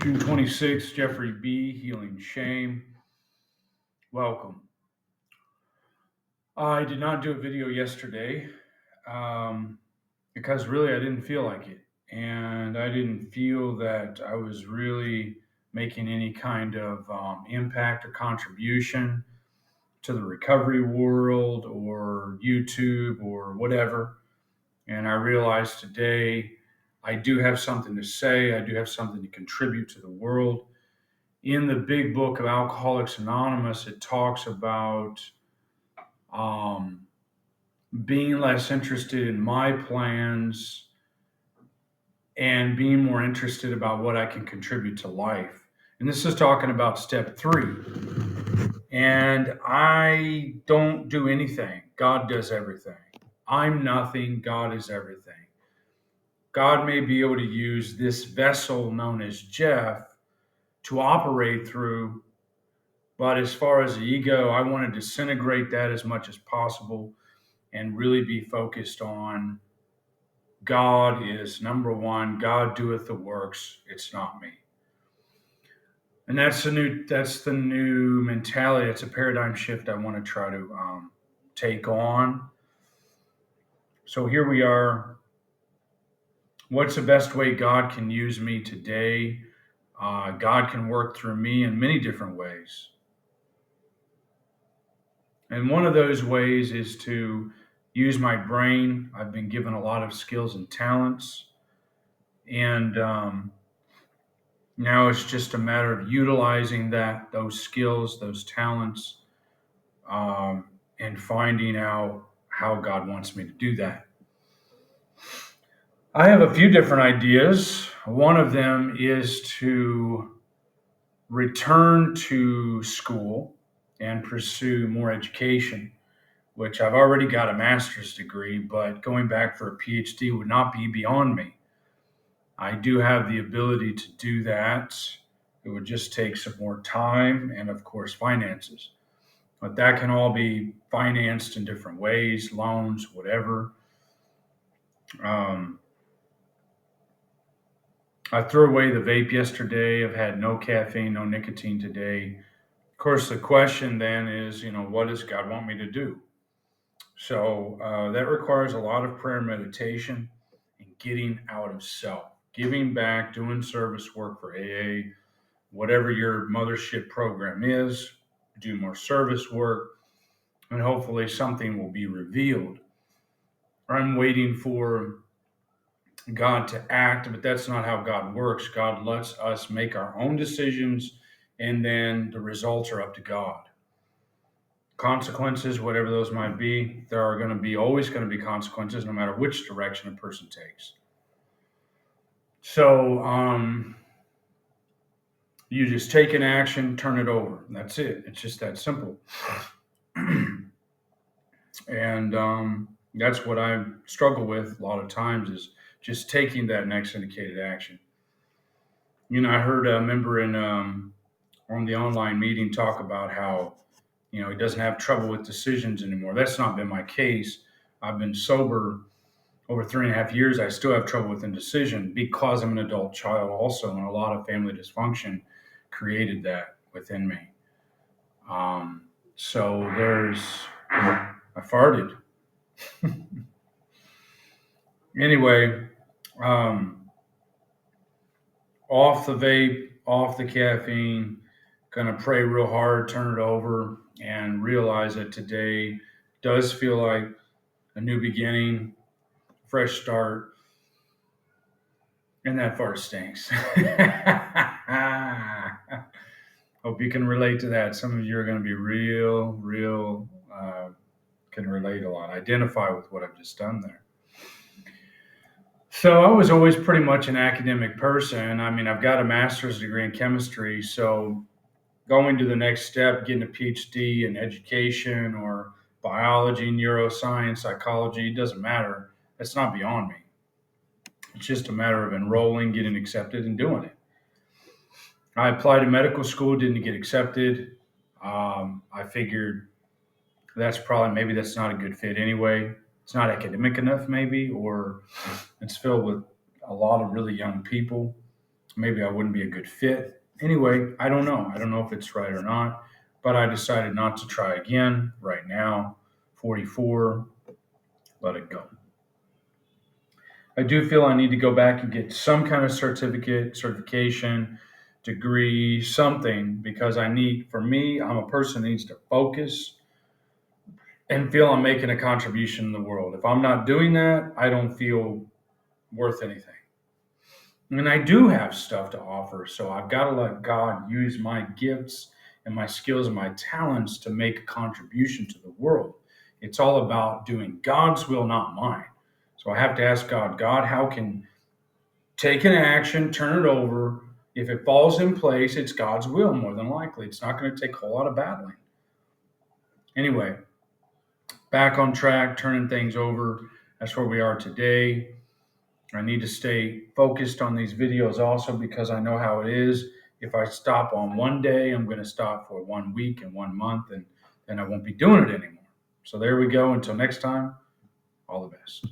June 26th, Jeffrey B., Healing Shame. Welcome. I did not do a video yesterday um, because really I didn't feel like it. And I didn't feel that I was really making any kind of impact or contribution to the recovery world or YouTube or whatever. And I realized today I do have something to say, I do have something to contribute to the world. In the big book of Alcoholics Anonymous, it talks about um, being less interested in my plans and being more interested about what I can contribute to life. And this is talking about step 3. And I don't do anything. God does everything. I'm nothing. God is everything. God may be able to use this vessel known as Jeff to operate through. But as far as the ego, I want to disintegrate that as much as possible and really be focused on God is number one. God doeth the works. It's not me. And that's the new mentality. It's a paradigm shift I want to try to take on. So here we are. What's the best way God can use me today? God can work through me in many different ways. And one of those ways is to use my brain. I've been given a lot of skills and talents. And now it's just a matter of utilizing those skills, those talents, and finding out how God wants me to do that. I have a few different ideas. One of them is to return to school and pursue more education, which I've already got a master's degree, but going back for a PhD would not be beyond me. I do have the ability to do that. It would just take some more time and, of course, finances. But that can all be financed in different ways, loans, whatever. Um, I threw away the vape yesterday. I've had no caffeine, no nicotine today. Of course, the question then is, what does God want me to do? So that requires a lot of prayer and meditation and getting out of self, giving back, doing service work for AA, whatever your mothership program is, do more service work, and hopefully something will be revealed. I'm waiting for God to act, but that's not how God works. God lets us make our own decisions, and then the results are up to God. Consequences, whatever those might be, there are always going to be consequences no matter which direction a person takes. So you just take an action, turn it over. That's it. It's just that simple. And that's what I struggle with a lot of times is just taking that next indicated action. I heard a member on the online meeting talk about how he doesn't have trouble with decisions anymore. That's not been my case. I've been sober over 3.5 years. I still have trouble with indecision because I'm an adult child also, and a lot of family dysfunction created that within me. So I farted. Anyway, um, off the vape, off the caffeine, gonna pray real hard, turn it over, and realize that today does feel like a new beginning, fresh start, and that fart stinks. Hope you can relate to that. Some of you are going to be real, can relate a lot, identify with what I've just done there. So I was always pretty much an academic person. I mean, I've got a master's degree in chemistry, so going to the next step, getting a PhD in education or biology, neuroscience, psychology, it doesn't matter. That's not beyond me. It's just a matter of enrolling, getting accepted, and doing it. I applied to medical school, didn't get accepted. I figured maybe that's not a good fit anyway. It's not academic enough, maybe, or it's filled with a lot of really young people. So maybe I wouldn't be a good fit. Anyway, I don't know. I don't know if it's right or not, but I decided not to try again right now. 44, let it go. I do feel I need to go back and get some kind of certification, degree, something, because for me, I'm a person that needs to focus and feel I'm making a contribution in the world. If I'm not doing that, I don't feel worth anything. And I do have stuff to offer, so I've got to let God use my gifts and my skills and my talents to make a contribution to the world. It's all about doing God's will, not mine. So I have to ask God, God, how can take an action, turn it over. If it falls in place, it's God's will, more than likely. It's not going to take a whole lot of battling. Anyway, back on track, turning things over. That's where we are today. I need to stay focused on these videos also because I know how it is. If I stop on one day, I'm going to stop for 1 week and 1 month, and then I won't be doing it anymore. So there we go. Until next time, all the best.